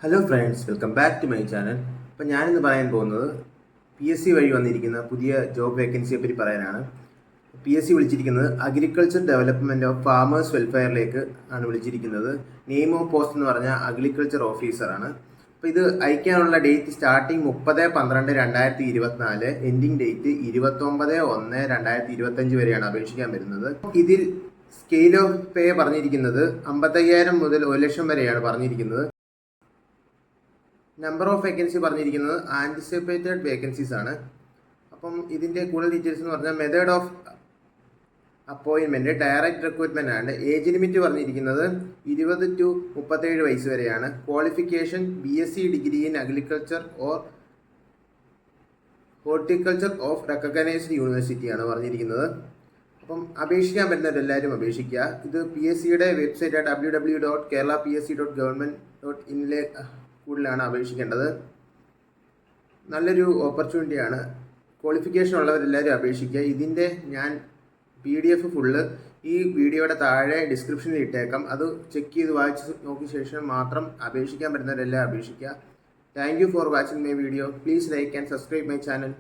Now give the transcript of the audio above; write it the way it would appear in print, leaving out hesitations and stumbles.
Hello friends, welcome back to my channel. അപ്പോൾ ഞാനിന്ന് പറയാൻ പോകുന്നത് PSC വഴി വന്നിരിക്കുന്ന പുതിയ ജോബ് വേക്കൻസിയെ പറ്റി പറയാനാണ്. PSC വിളിച്ചിരിക്കുന്നത് അഗ്രികൾച്ചർ ഡെവലപ്മെൻറ്റ് ഓഫ് ഫാമേഴ്സ് വെൽഫെയറിലേക്ക് ആണ് വിളിച്ചിരിക്കുന്നത്. നെയിം ഓഫ് പോസ്റ്റ് എന്ന് പറഞ്ഞാൽ അഗ്രികൾച്ചർ ഓഫീസറാണ്. അപ്പോൾ ഇത് അയക്കാനുള്ള ഡേറ്റ് സ്റ്റാർട്ടിങ് 30/12/2024, എൻഡിങ് ഡേറ്റ് 29/1/2025 വരെയാണ് അപേക്ഷിക്കാൻ വരുന്നത്. ഇതിൽ സ്കെയിൽ ഓഫ് പേ പറഞ്ഞിരിക്കുന്നത് 55,000 മുതൽ 1,00,000 വരെയാണ് പറഞ്ഞിരിക്കുന്നത്. നമ്പർ ഓഫ് വേക്കൻസി പറഞ്ഞിരിക്കുന്നത് ആൻറ്റിസിപ്പേറ്റഡ് വേക്കൻസീസ് ആണ്. അപ്പം ഇതിൻ്റെ കൂടുതൽ ഡീറ്റെയിൽസ് എന്ന് പറഞ്ഞാൽ method of appointment direct recruitment ആണ്. ഏജ് ലിമിറ്റ് പറഞ്ഞിരിക്കുന്നത് 20 to 37 വയസ്സ് വരെയാണ്. Qualification BSc degree in agriculture or horticulture of recognised യൂണിവേഴ്സിറ്റിയാണ് പറഞ്ഞിരിക്കുന്നത്. അപ്പം അപേക്ഷിക്കാൻ പറ്റുന്നവരെല്ലാവരും അപേക്ഷിക്കുക. ഇത് PSCയുടെ വെബ്സൈറ്റ് www.keralapsc.government.in കൂടുതലാണ് അപേക്ഷിക്കേണ്ടത്. നല്ലൊരു ഓപ്പർച്യൂണിറ്റിയാണ്. ക്വാളിഫിക്കേഷൻ ഉള്ളവരെല്ലാവരും അപേക്ഷിക്കുക. ഇതിൻ്റെ ഞാൻ PDF ഫുള്ള് ഈ വീഡിയോയുടെ താഴെ ഡിസ്ക്രിപ്ഷനിൽ ഇട്ടേക്കാം. അത് ചെക്ക് ചെയ്ത് വായിച്ച് നോക്കിയ ശേഷം മാത്രം അപേക്ഷിക്കാൻ പറ്റുന്നവരെല്ലാം അപേക്ഷിക്കുക. Thank you for watching my video. Please like and subscribe my channel.